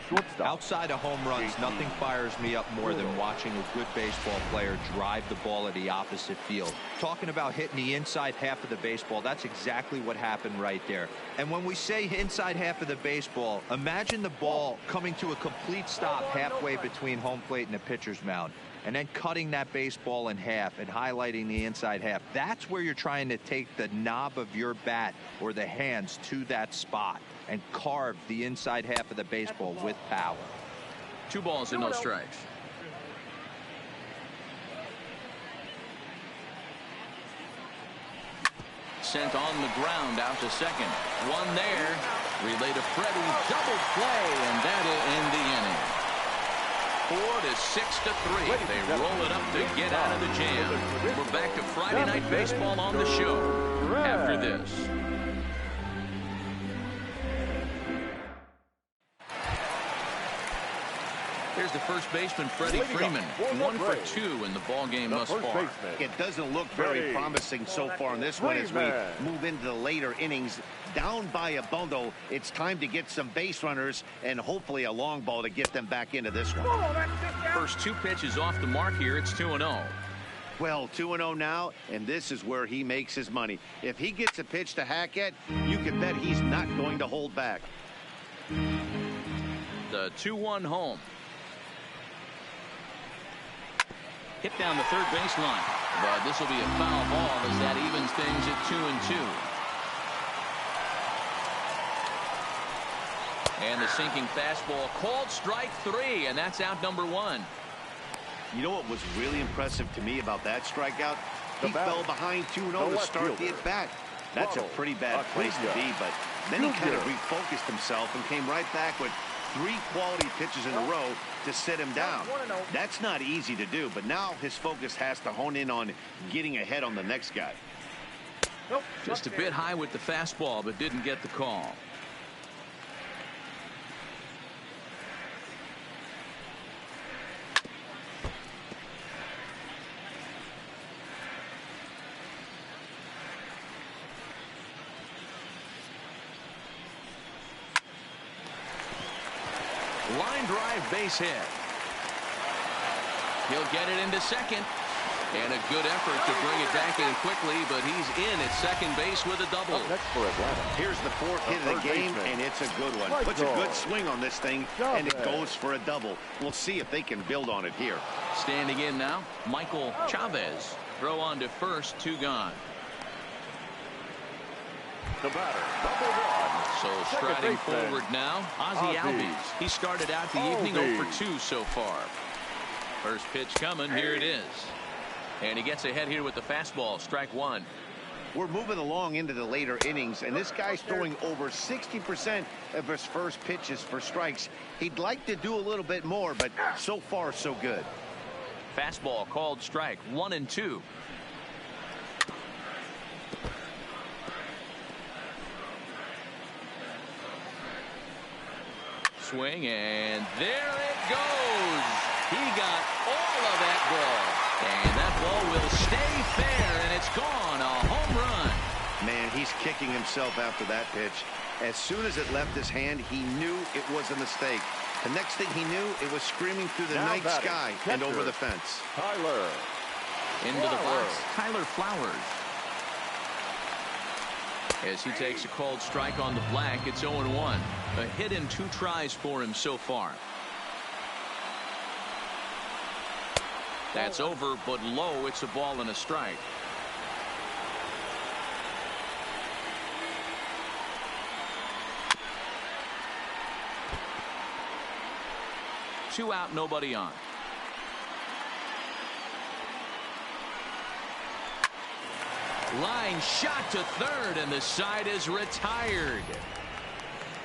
Shortstop. Outside of home runs, nothing fires me up more than watching a good baseball player drive the ball at the opposite field. Talking about hitting the inside half of the baseball, that's exactly what happened right there. And when we say inside half of the baseball, imagine the ball coming to a complete stop halfway between home plate and the pitcher's mound, and then cutting that baseball in half and highlighting the inside half. That's where you're trying to take the knob of your bat or the hands to that spot and carve the inside half of the baseball with power. 2 balls and no strikes. Sent on the ground out to second. 1 there. Relay to Freddie. Double play, and that'll end the inning. 4 to 6 to 3. They roll it up to get out of the jam. We're back to Friday Night Baseball on the show after this. Here's the first baseman, Freddie Freeman. 1 for 2 in the ballgame thus far. It doesn't look very promising so far in this one as we move into the later innings. Down by a bundle, it's time to get some base runners and hopefully a long ball to get them back into this one. First 2 pitches off the mark here. It's 2-0. Well, 2-0 now, and this is where he makes his money. If he gets a pitch to hack at, you can bet he's not going to hold back. The 2-1 home. Hit down the third baseline, but this will be a foul ball as that evens things at 2-2. And the sinking fastball called strike 3, and that's out number 1. You know what was really impressive to me about that strikeout? He fell behind 2-0 to start the at-bat. That's a pretty bad place to be, but then he kind of refocused himself and came right back with 3 quality pitches in a row to sit him down. That's not easy to do, but now his focus has to hone in on getting ahead on the next guy. Just a bit high with the fastball, but didn't get the call. Line drive, base hit. He'll get it into second. And a good effort to bring it back in quickly, but he's in at second base with a double. Here's the 4th hit of the game, and it's a good one. Puts a good swing on this thing, and it goes for a double. We'll see if they can build on it here. Standing in now, Michael Chavez. Throw on to first, 2 gone. The batter, number 1. So striding forward now, Ozzie Albies. He started out the evening 0 for 2 so far. First pitch coming, here it is. And he gets ahead here with the fastball, strike 1. We're moving along into the later innings, and this guy's throwing over 60% of his first pitches for strikes. He'd like to do a little bit more, but so far, so good. Fastball called strike, 1-2. Swing, and there it goes. He got all of that ball. And that ball will stay fair, and it's gone. A home run. Man, he's kicking himself after that pitch. As soon as it left his hand, he knew it was a mistake. The next thing he knew, it was screaming through the night sky and over the fence. Tyler. Into the box, Tyler Flowers. As he takes a called strike on the black, it's 0-1. A hit in 2 tries for him so far. That's over, but low. It's a ball and a strike. Two out, nobody on. Line shot to third, and the side is retired.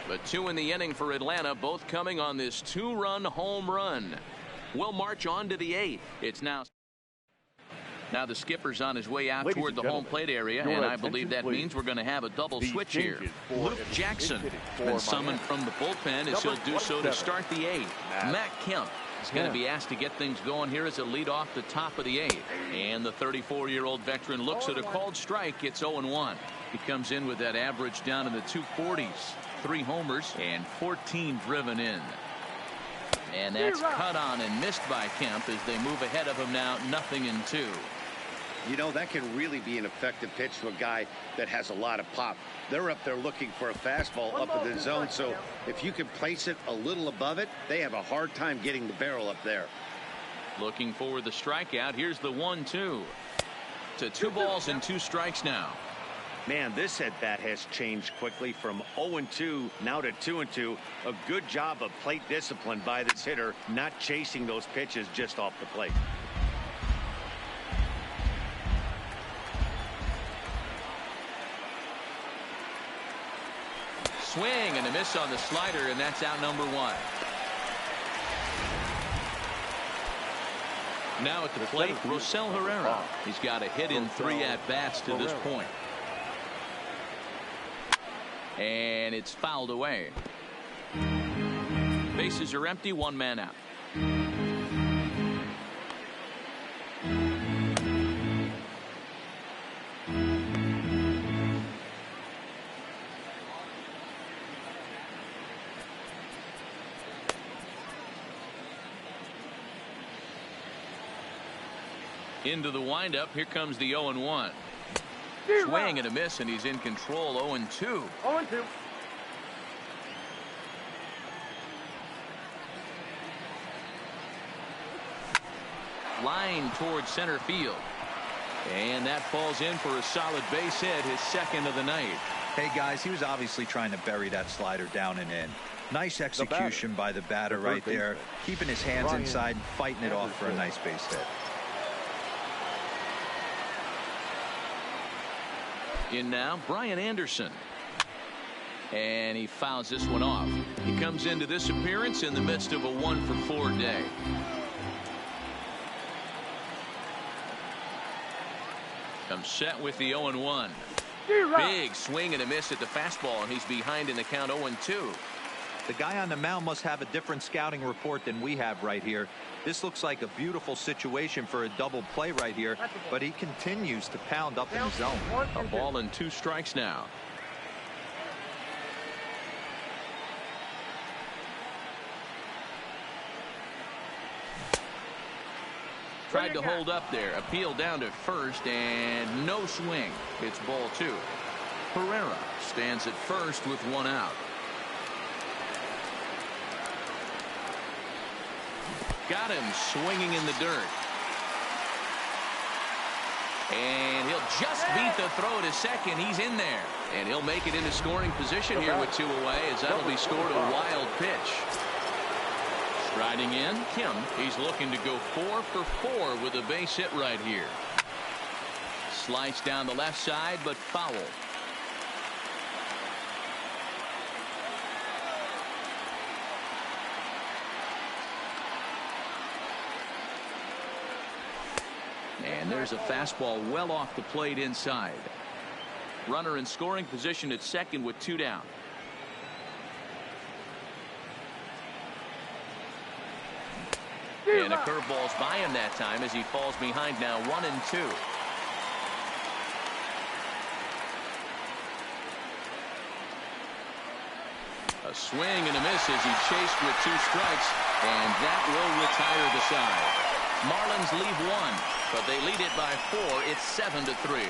But 2 in the inning for Atlanta, both coming on this 2-run home run. We'll march on to the 8th. It's now the skipper's on his way out toward the home plate area, and I believe that means we're going to have a double switch here. Luke Jackson has been summoned from the bullpen, as he'll do so to start the 8th. Matt Kemp is going to be asked to get things going here as a lead off the top of the 8th. And the 34-year-old veteran looks at a called strike. It's 0-1. He comes in with that average down in the 240s. 3 homers and 14 driven in. And that's cut on and missed by Kemp as they move ahead of him now, 0-2. You know, that can really be an effective pitch to a guy that has a lot of pop. They're up there looking for a fastball up in the zone, so if you can place it a little above it, they have a hard time getting the barrel up there. Looking for the strikeout. Here's the 1-2. To 2 balls and 2 strikes now. Man, this at-bat has changed quickly from 0-2 now to 2-2. A good job of plate discipline by this hitter, not chasing those pitches just off the plate. Swing and a miss on the slider, and that's out number 1. Now at the plate, Rosell Herrera. He's got a hit in 3 at-bats to this point. And it's fouled away. Bases are empty, 1 man out. Into the windup. Here comes the 0-1. Swing and a miss, and he's in control. 0-2. 0-2. Line towards center field. And that falls in for a solid base hit, his 2nd of the night. Hey, guys, he was obviously trying to bury that slider down and in. Nice execution by the batter right there. Keeping his hands inside and fighting it off for a nice base hit. In now, Brian Anderson. And he fouls this one off. He comes into this appearance in the midst of a 1-for-4 day. Comes set with the 0-1. Big swing and a miss at the fastball, and he's behind in the count 0-2. The guy on the mound must have a different scouting report than we have right here. This looks like a beautiful situation for a double play right here, but he continues to pound up in the zone. A ball and 2 strikes now. Tried to hold up there. Appeal down to first, and no swing. It's ball 2. Herrera stands at first with 1 out. Got him swinging in the dirt. And he'll just beat the throw to second. He's in there. And he'll make it into scoring position here with 2 away, as that'll be scored a wild pitch. Striding in, Kim. He's looking to go 4 for 4 with a base hit right here. slice down the left side, but foul. And there's a fastball well off the plate inside. Runner in scoring position at second with 2 down. And a curveball's by him that time as he falls behind now 1-2. A swing and a miss as he chased with 2 strikes, and that will retire the side. Marlins leave 1, but they lead it by 4. It's 7-3.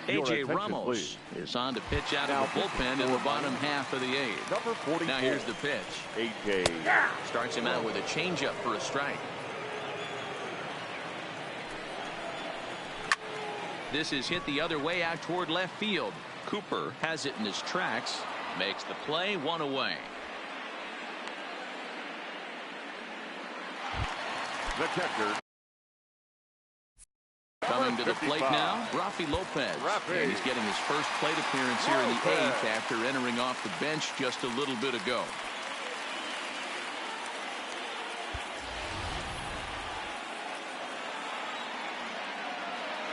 A.J. Ramos is on to pitch out of the bullpen in the bottom half of the 8th. Now here's the pitch. A.J. Starts him out with a changeup for a strike. This is hit the other way out toward left field. Cooper has it in his tracks. Makes the play, 1 away. The catcher. Coming to the plate now, Rafi Lopez. And he's getting his first plate appearance here in the 8th after entering off the bench just a little bit ago.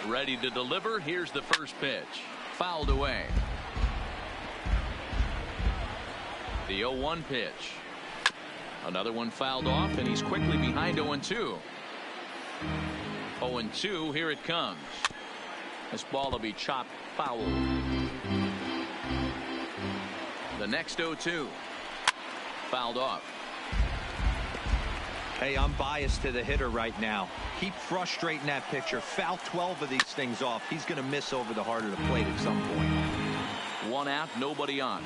Ready to deliver. Here's the first pitch. Fouled away. The 0-1 pitch. Another one fouled off, and he's quickly behind 0-2. 0-2, here it comes. This ball will be chopped foul. The next 0-2. Fouled off. Hey, I'm biased to the hitter right now. Keep frustrating that pitcher. Foul 12 of these things off. He's going to miss over the heart of the plate at some point. 1 out, nobody on.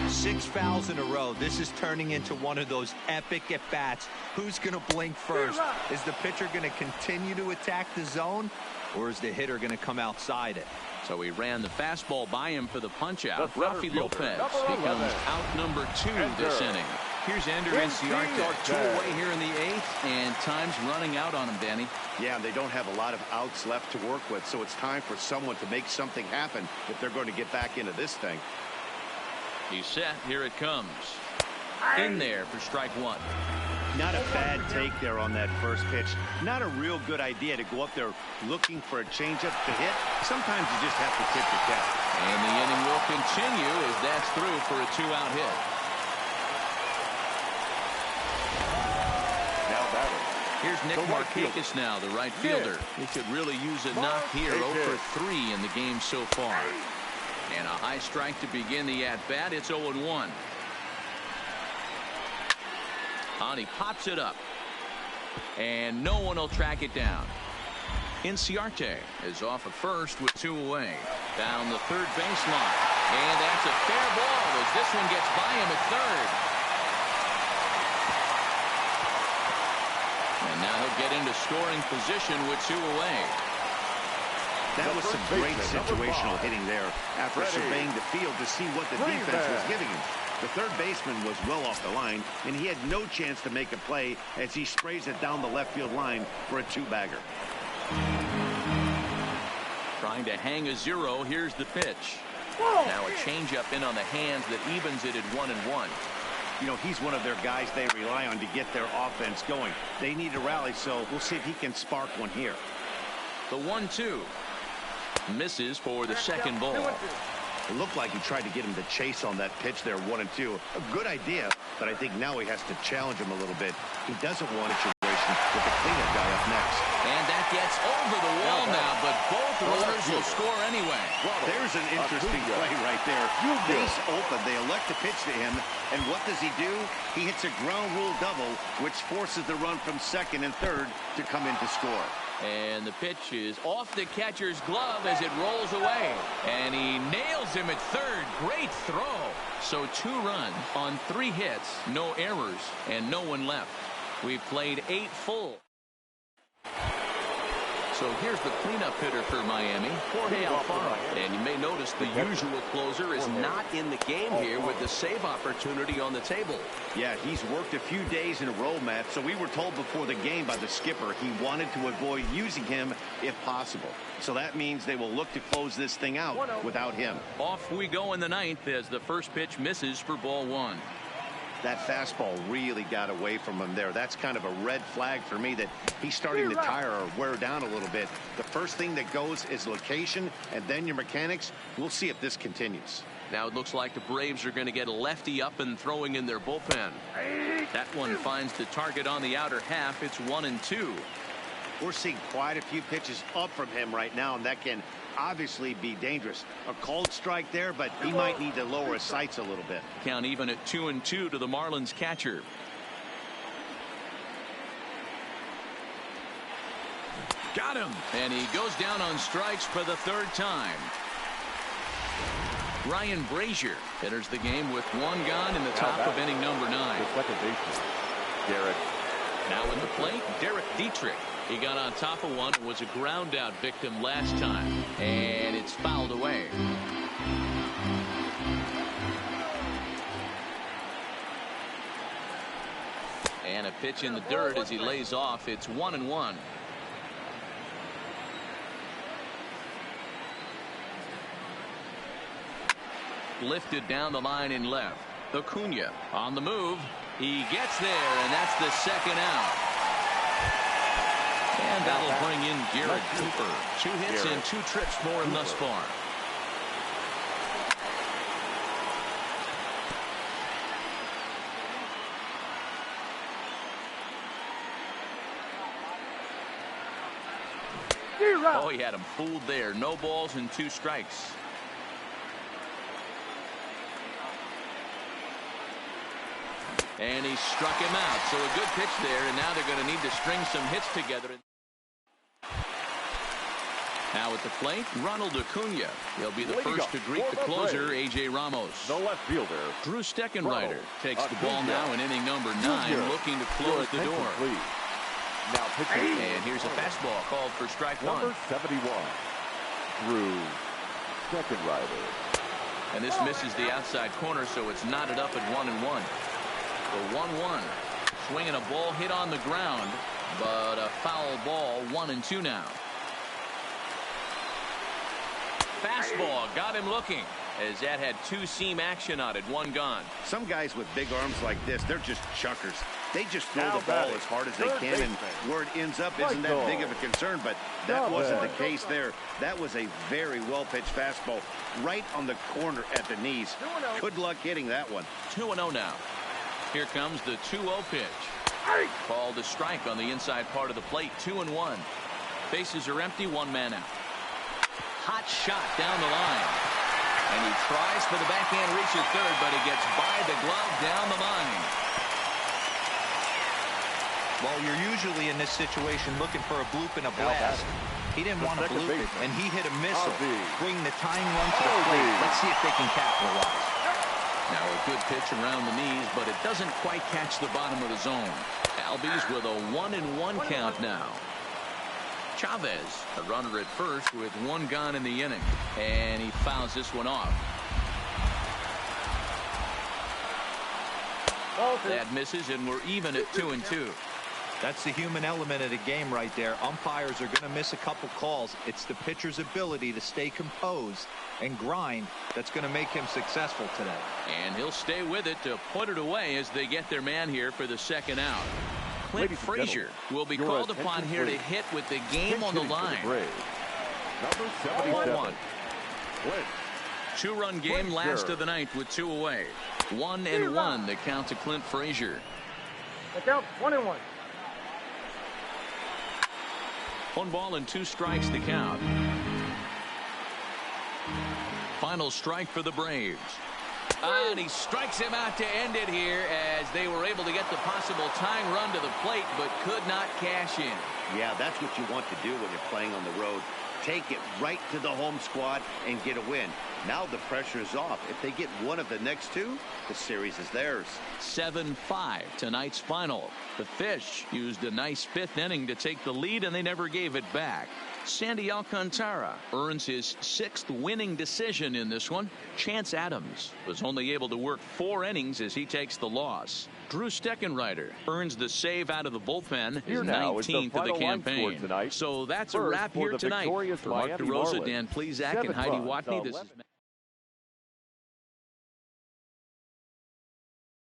Six fouls in a row. This is turning into one of those epic at-bats. Who's going to blink first? Is the pitcher going to continue to attack the zone, or is the hitter going to come outside it? So he ran the fastball by him for the punch-out. Rafi Lopez becomes out number 2 this inning. Here's Ender Inciarte. 2 away here in the 8th, and time's running out on him, Danny. Yeah, they don't have a lot of outs left to work with, so it's time for someone to make something happen if they're going to get back into this thing. He's set. Here it comes. In there for strike 1. Not a bad take there on that first pitch. Not a real good idea to go up there looking for a changeup to hit. Sometimes you just have to tip your cap. And the inning will continue as that's through for a 2-out hit. Now batting. Here's Nick Markakis now, the right fielder. He could really use a knock here. 0 for 3 in the game so far. And a high strike to begin the at-bat. It's 0-1. And he pops it up. And no one will track it down. Inciarte is off at first with 2 away. Down the third baseline. And that's a fair ball as this one gets by him at third. And now he'll get into scoring position with 2 away. That was some great situational hitting there after surveying the field to see what the defense was giving him. The third baseman was well off the line, and he had no chance to make a play as he sprays it down the left field line for a 2-bagger. Trying to hang a 0. Here's the pitch. Now a changeup in on the hands that evens it at 1-1. You know, he's one of their guys they rely on to get their offense going. They need a rally, so we'll see if he can spark one here. The 1-2. Misses for the second ball. It looked like he tried to get him to chase on that pitch there, 1-2. A good idea, but I think now he has to challenge him a little bit. He doesn't want a situation with the cleanup guy up next. And that gets over the wall now, but both runners will score anyway. There's an interesting play right there. Base open. They elect to pitch to him, and what does he do? He hits a ground rule double, which forces the run from second and third to come in to score. And the pitch is off the catcher's glove as it rolls away. And he nails him at third. Great throw. So 2 runs on 3 hits, no errors, and no one left. We've played 8 full. So here's the cleanup hitter for Miami, Jorge Alfaro. And you may notice the usual closer is not in the game here with the save opportunity on the table. Yeah, he's worked a few days in a row, Matt. So we were told before the game by the skipper he wanted to avoid using him if possible. So that means they will look to close this thing out without him. Off we go in the 9th as the first pitch misses for ball 1. That fastball really got away from him there. That's kind of a red flag for me that he's starting to tire or wear down a little bit. The first thing that goes is location and then your mechanics. We'll see if this continues. Now it looks like the Braves are going to get a lefty up and throwing in their bullpen. That one finds the target on the outer half. It's 1-2. We're seeing quite a few pitches up from him right now, and that can obviously be dangerous. A called strike there, but he might need to lower his sights a little bit. Count even at 2-2 to the Marlins catcher. Got him. And he goes down on strikes for the 3rd time. Ryan Brazier enters the game with 1 gone in the top of inning number 9. Derek. Now in the plate, Derek Dietrich. He got on top of one. It was a ground out victim last time. And it's fouled away. And a pitch in the dirt as he lays off. It's 1-1. Lifted down the line in left. Acuna on the move. He gets there, and that's the 2nd out. And that'll bring in Garrett Cooper. 2 hits and 2 trips for him thus far. Oh, he had him fooled there. No balls and 2 strikes. And he struck him out. So a good pitch there, and now they're going to need to string some hits together. Now at the plate, Ronald Acuna. He'll be the first to greet the closer, A.J. Ramos. The left fielder, Drew Steckenrider takes the ball now in inning number 9, looking to close the door. Now pitching. And here's a fastball called for strike 1. Number 71, Drew Steckenrider. And this misses the outside corner, so it's knotted up at 1-1. The 1-1. Swinging a ball hit on the ground, but a foul ball. 1-2 now. Fastball got him looking as that had 2-seam action on it. 1 gone. Some guys with big arms like this, they're just chuckers. They just throw the ball as hard as they can, and where it ends up isn't that big of a concern, but that wasn't the case there. That was a very well-pitched fastball right on the corner at the knees. Good luck hitting that one. 2-0 now. Here comes the 2-0 pitch. Called a strike on the inside part of the plate. 2-1. Bases are empty. 1 man out. Hot shot down the line. And he tries for the backhand reach at third, but he gets by the glove down the line. Well, you're usually in this situation looking for a bloop and a blast. He didn't want to bloop it, and he hit a missile. Bring the tying run to the plate. Let's see if they can capitalize. Now a good pitch around the knees, but it doesn't quite catch the bottom of the zone. Albies with a 1-1 count now. Chavez, a runner at first with 1 gone in the inning, and he fouls this one off. That misses, and we're even at 2-2. That's the human element of the game right there. Umpires are going to miss a couple calls. It's the pitcher's ability to stay composed and grind that's going to make him successful today. And he'll stay with it to put it away as they get their man here for the 2nd out. Clint Frazier will be called upon here to hit with the game on the line. Number 77. 2-run game, last of the 9th with 2 away. 1-1 the count to Clint Frazier. The count 1-1. 1 ball and 2 strikes to count. Final strike for the Braves. And he strikes him out to end it here as they were able to get the possible tying run to the plate, but could not cash in. Yeah, that's what you want to do when you're playing on the road. Take it right to the home squad and get a win. Now the pressure is off. If they get one of the next two, the series is theirs. 7-5, tonight's final. The Fish used a nice fifth inning to take the lead, and they never gave it back. Sandy Alcantara earns his 6th winning decision in this one. Chance Adams was only able to work 4 innings as he takes the loss. Drew Steckenrider earns the save out of the bullpen, his 19th of the campaign. So that's a wrap here tonight. For Mark DeRosa, Dan Plezak, and Heidi Watney, this is